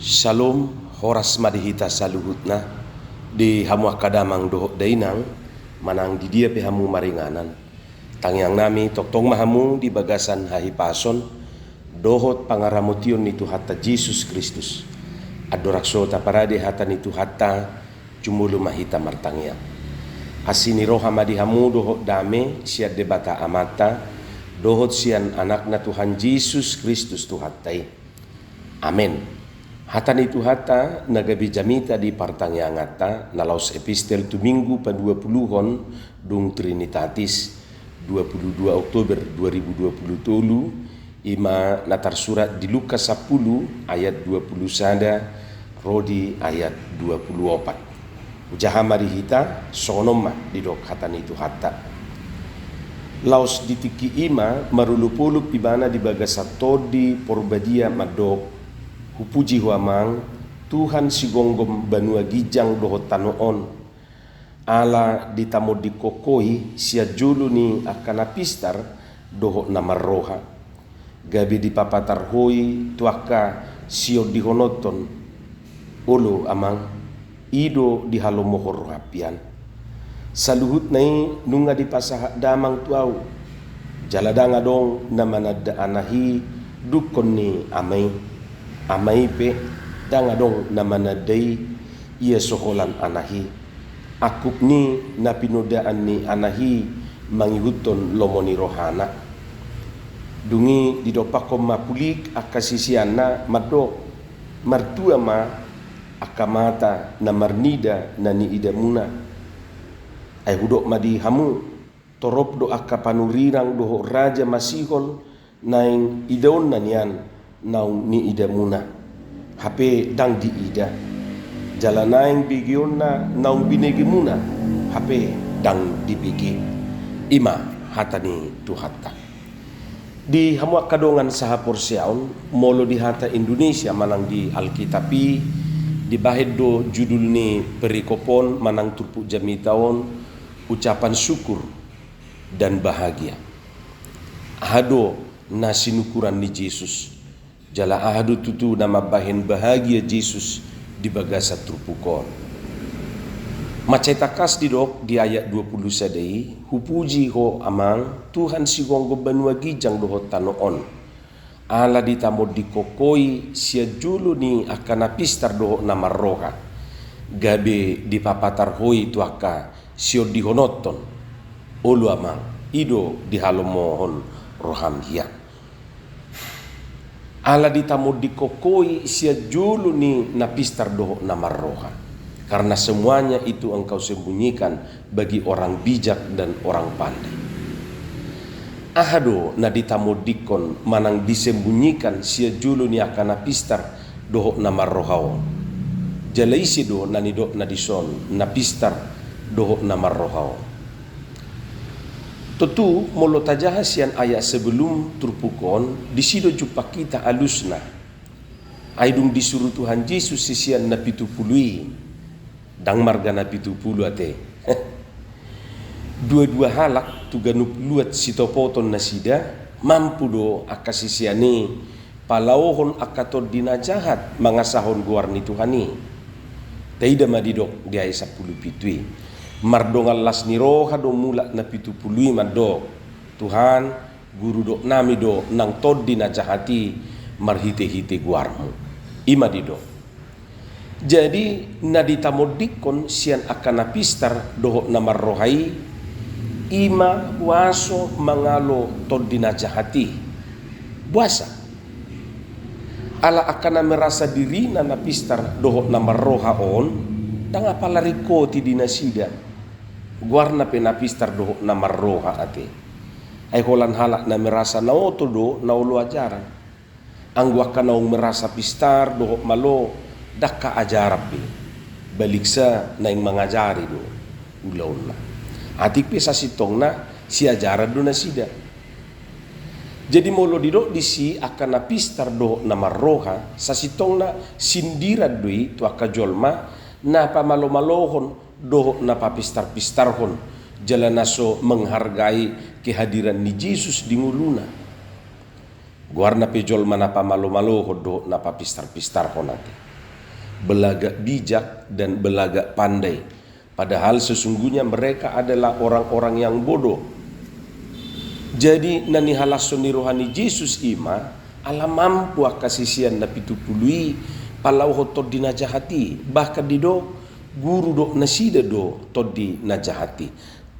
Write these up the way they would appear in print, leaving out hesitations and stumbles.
Shalom, horas madihita saluhutna di hamu akadamang dohok dainang manang di dia pe hamu maringanan. Tangyang nami toktong mahamu di bagasan hahipason dohot pangaramutiun nitu hatta Jesus Kristus. Adorakso taparade hata nitu hatta cumulu mahita martangyang. Hasini roha madihamu dohot dame siat debata amata dohot sian anakna Tuhan Yesus Kristus tuhattai. Amin. Hatan itu hata nagabi jamita di partangyangata nalaus epistel tu minggu pa 20-on dung Trinitatis 22 Oktober 2020 ima natar surat di Lukas 10 ayat 20 sada rodi ayat 24. Ujaha mari hita sonoma di dok hatan itu hata. Laus ditiki ima marulu-pulu pibana di bagasatodi porbadia madok hupuji huamang Tuhan sigonggom banua gijang dohot tanoon ala ditamo dikokoi sia julu ni akan apistar dohot namarroha gabi di papatar hoi tuaka sio dihonoton olo amang ido di halomohor hapian saluhut nai nunga di pasah damang tuau jaladanga dong namanada anahi dukon ni amai pe danga dong namanadai ia soholan anahi akup ni napinodaan ni anahi mangihuton lomoni rohana dungi didopakom mapulik akasisiana madok martua ma akamata namarnida nani idamuna ay hudok madi hamu torop do akapanurirang doho raja masihon naing idaon nanian naung ni ida muna hape dang di ida jalanaing bigionna naung binegi muna hape dang dibigi ima hatani tuhatta di hamu kadongan saha porsiaun molo di hata Indonesia manang di Alkitapi di baheddo judul ni perikopon manang turpu jamitaon ucapan syukur dan bahagia ahado nasinukuran ni Yesus jala ahadu tutu nama bahin bahagia Yesus di bagasa trupukon. Macetakas di dok di ayat 20 sadai hupuji ho amang Tuhan sigonggo banua gijang doho tanoon ala ditamo dikokoi sia julu ni akan apistar doho nama roha gabe di papatar hoi tuaka sio dihonoton olu amang ido di halomohon roham hiang ala ditamo dikokoi sia julu ni napistar doho nama roha karena semuanya itu engkau sembunyikan bagi orang bijak dan orang pandai. Ahado na ditamo dikon manang disembunyikan sia julu ni akan napistar doho nama rohao jalaisi do nani do nadison napistar doho nama rohao. Tentu molo tajaha sian ayat sebelum turpukon disido jumpa kita alusna aidung disuruh Tuhan Yesus sisian na 70 dang marga na 70 ate dua-dua halak tu ganup luat sitopoton nasida mampu do akasisiani palawon akator dina jahat mangasahon guarni Tuhani taida madidok di ayat 10 pitui mardongal las niroha do mula na 70 madok Tuhan guru do nami do nang tod dina jahati marhite-hite guarmu ima dido jadi naditamodikon sian akan napistar doho namar rohai ima waso mangalo tod dina jahati buasa ala akan merasa diri na napistar doho namar roha on dang apalariko ti dinasida guarna penapistar doho namar roha ate ay holan halak na merasa naoto do naulu ajaran anggu akan naung merasa pistar doho malo dakka ajarapi baliksa naing mangajari do ulaun na atik pe sasitong na si ajaran do nasida jadi molo dido disi akan napistar doho namar roha sasitong na sindiran doi tu akajolma na pamalo-malohon doho na papistar-pistarhon jalanaso menghargai kehadiran ni Yesus di nguluna guarna pejol mana pamalo-malo hodo na papistar-pistarhon ate belagak bijak dan belagak pandai, padahal sesungguhnya mereka adalah orang-orang yang bodoh. Jadi nani halason ni rohani Yesus ima ala mampu akasisian na pitupului palau hotod di najahati, bahkan di do guru do nasida do todi najahati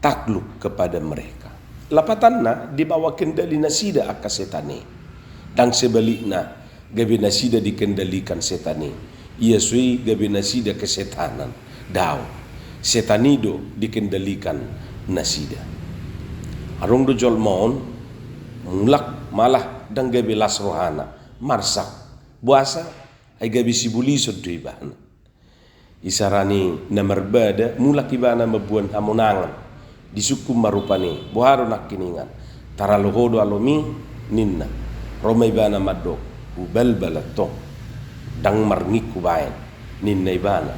takluk kepada mereka. Lapatanna di bawah kendali nasida akasetane, dan sebaliknya gabe nasida dikendalikan setane. Ia sui gabe nasida kesetanan. Dao setanido dikendalikan nasida. Arong do jol maon mulak malah dan gabe las rohana marsak buasa ay gabe sibuli soddo ibana. Isarani na marbada mulak ibana mabuan hamonangan disukum marupani buharo nakkiningan taralohodo alomi ninna roma ibana madok ubal balato dang marngik kubayan ninna ibana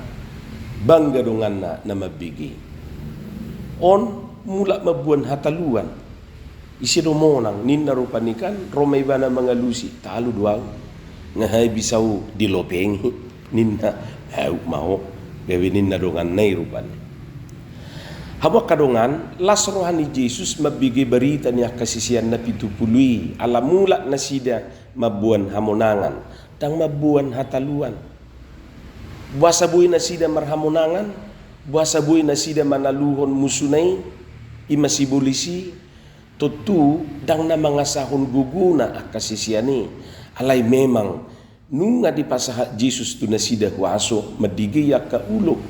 bangga donganna na mabigi on mulak mabuan hataluan isi domonang ninna rupanikan roma ibana mangalusi talu duang ngahay bisau dilopengi ninna mau gawe ninna dongan nay rupani. Hawa kadongan las rohani Yesus mabigi berita niya kasisian na pitupului ala mula nasida mabuan hamonangan dang mabuan hataluan. Buasa buhay nasida marhamonangan, buasa buhay nasida manaluhon musunay, imasibulisi, tutu dang na mga sahon guguna akasisiani. Alay memang nunga di pasaha Yesus tu nasida huaso madigaya ka ulok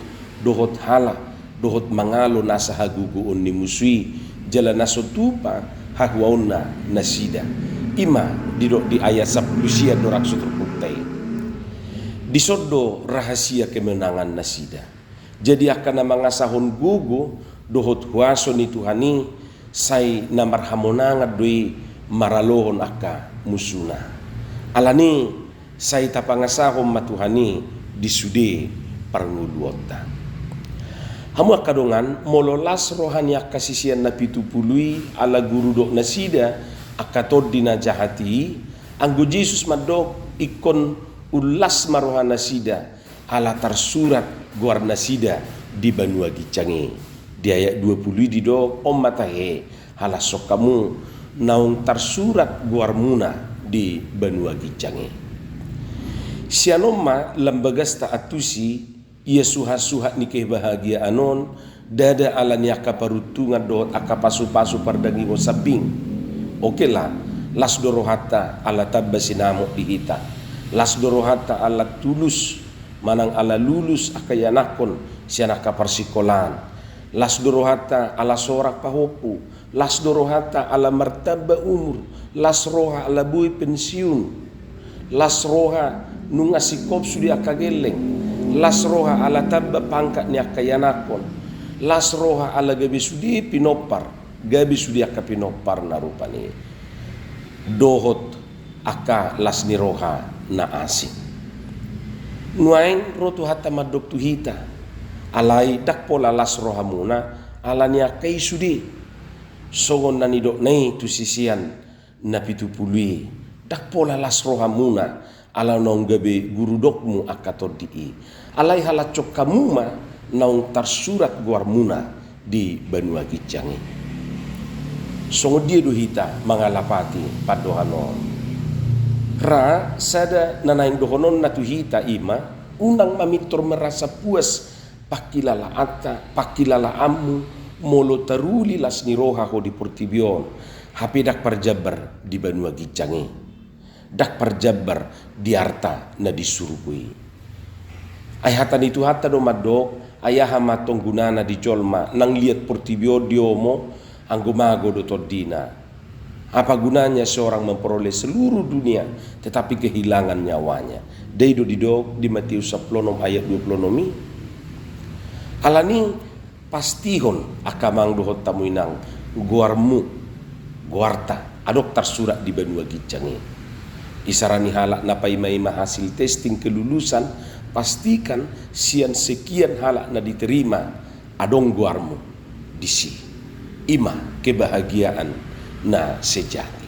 dohot hala dohot mangalo nasa haguguon ni musui jala nasotupa hagwaon na nasida ima di ayat 10 siya dorak sutruputay disodo rahasia kemenangan nasida. Jadi akan na mga sahon gugu dohot huaso ni Tuhani say na marhamonangan doi maralohon aka musuna alani say tapangasahom matuhani disude parnguluota. Hamu kadongan mololas rohani kasisian na pitupului ala guru dok nasida akatod di najahati anggo Yesus madok ikon ulas marohan nasida ala tersurat guar nasida di Banua Gicange di ayat 20 di dok om matahe hala sok kamu naung tersurat guar muna di Banua Gicange sianoma lambagas ta atusi ia suha-suha nikah bahagia anon dada alani akaparutungan dohot akapasu-pasu pardangi mo sabing. Oke lah las dorohata ala tabbasinamo dihita las dorohata ala tulus manang ala lulus akayanakon siya nakaparsikolan las dorohata ala sorak pahopu las dorohata ala martaba umur las roha ala buhay pensiun las roha nunga sikop sudi akageleng las roha ala tabba pangkat ni akayanakon las roha ala gabi sudi pinopar gabi sudi aka pinopar na rupani dohot aka las ni roha na asing nuain rotu hata madok tuhita alai dak pola las roha muna ala ni akai sudi songon nani dok nei tu sisian na pitupului dak pola las roha muna ala nong gabe guru dokmu akatodi alai halacok kamu ma naung tersurat guar muna di Banua Gicange songo dia duhita mangalapati padohanon ra sada nanaing dohonon natuhita ima unang mamitor merasa puas pakilala ata pakilala amu molo taruli las niroha ho di Portibion hape dak parjabar di Banua Gicange dak parjabar di arta na disurugui ay hatan itu hata do madok ayaha matong gunana di jolma nang liat Portibio diomo anggumago do todina apa gunanya seorang memperoleh seluruh dunia tetapi kehilangan nyawanya deido didok di Matius 10 ayat 20 alani pastihon akamang dohot tamuinang guarmu guarta adok tersurat di Banua Gicange isarani halak napai mai hasil testing kelulusan pastikan sian sekian halak na diterima adong guarmu disi ima kebahagiaan na sejati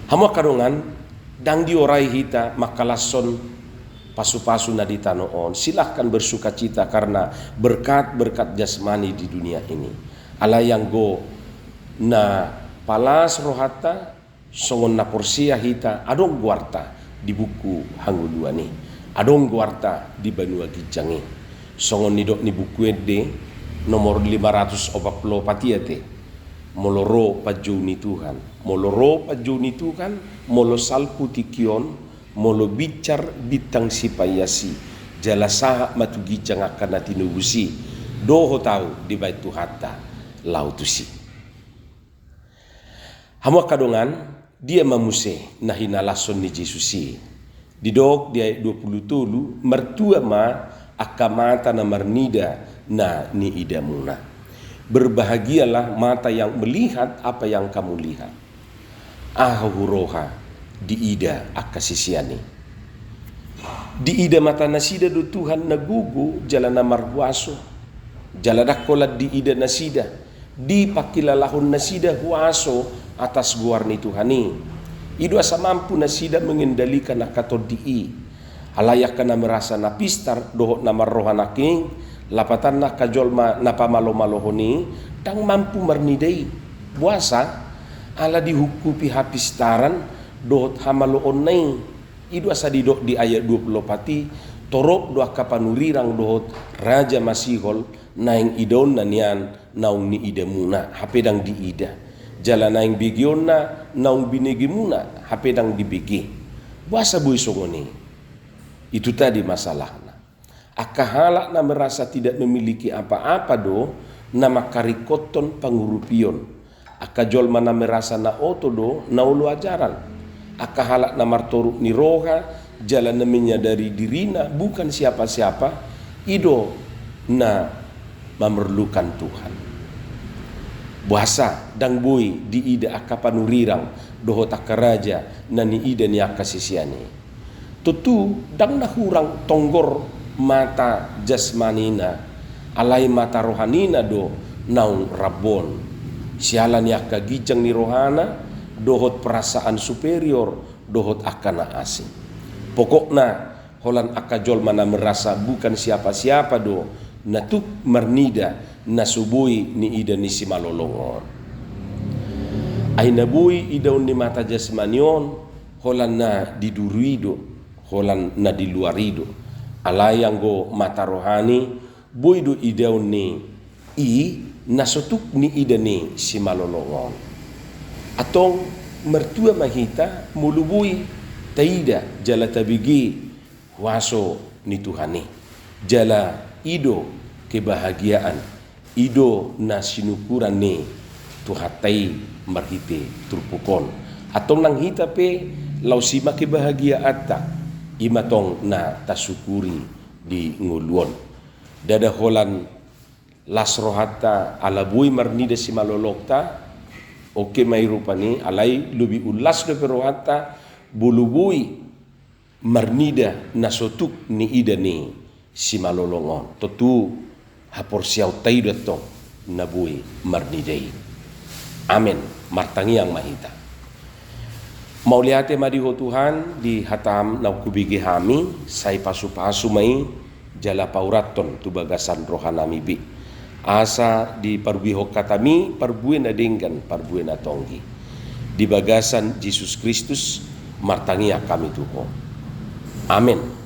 hama kadongan dang diorai hita makalason pasu-pasu na di tanoon, silahkan bersuka cita karena berkat-berkat jasmani di dunia ini. Ala yang go na palas rohata songon na porsia hita adong guarta di buku Hangulua ni, adong guarta di Banua Gijangi songon ni dok ni buku ede nomor 540 patiate moloro pajuni Tuhan, moloro pajuni Tuhan, molo salpu tikion, molo bicar bitang sipayasi, jala saha matu gijang akan natinubusi, doho tahu di bait Tuhata lautusi. Hamu kadongan dia mamuse na hinalason ni Jesusi. Didok dia 20 mertua ma akamata na marnida na ni idamuna. Berbahagialah mata yang melihat apa yang kamu lihat. Ahuroha di ida akasisiani. Di ida mata nasida do Tuhan nagugu jalana marhuaso. Jaladakolat di ida nasida. Di pakilalahun nasida huaso atas guarni Tuhani. Idu asa mampu nasida mengendalikan akato di. Halayak kana merasa napistar dohot na marrohanaking. Lapatan na kajolma na pamalo-malohoni tang mampu marnidai buasa ala dihukupi hapistaran dohot hamaloon nai idu asa didok di ayat 20 pati torok doa kapanurirang dohot raja masihol naing idon nanian naung ni idamuna hapedang di ida jala naing bigionna naung binegimuna hapedang di bigi buasa bui songoni itu tadi masalahnya. Akahalak na merasa tidak memiliki apa-apa do nama karikoton pangurupion. Akajol mana merasa na oto do na ulu ajaran. Akahalak na martoruk ni roha jalan na menyadari dirina bukan siapa-siapa ido na memerlukan Tuhan. Buasa dang bui di ida akapanurirang dohot akaraja na ni ida ni akasisiani. Tutu dang nahurang tonggor mata jasmanina alai mata rohanina do naung rabon sialan yaka gijang ni rohana dohot perasaan superior dohot akana asing pokokna holan akajol mana merasa bukan siapa-siapa do natuk mernida nasubui ni ida ni simalolongon ay nabui idaun ni mata jasmanion holan na didurido holan na diluarido alayang go mata rohani buidu ideon ni i nasotuk ni ida ni si malolongon atong mertua mahita mulubui taida jala tabigi waso ni Tuhani jala ido kebahagiaan ido na sinukuran ni tuhatai marhite turpukon atong nang hita pe lausima kebahagiaan ta imatong na tasukuri di nguluon dada holan lasrohata alabui marnida si malolokta oke may rupani alai lubi ulas do perohata bulubui marnida nasotuk ni ida ni si malolongon totu hapor siaw tayo datong nabui marnidai amen martangi yang mahita. Mauliate madiho Tuhan di hatam na kubigi hami say pasu-pasu mai jala pauraton tu bagasan rohanami bi asa di parbiho katami parbuen na denggan parbuen na tonggi di bagasan Yesus Kristus martangia kami tuho amen.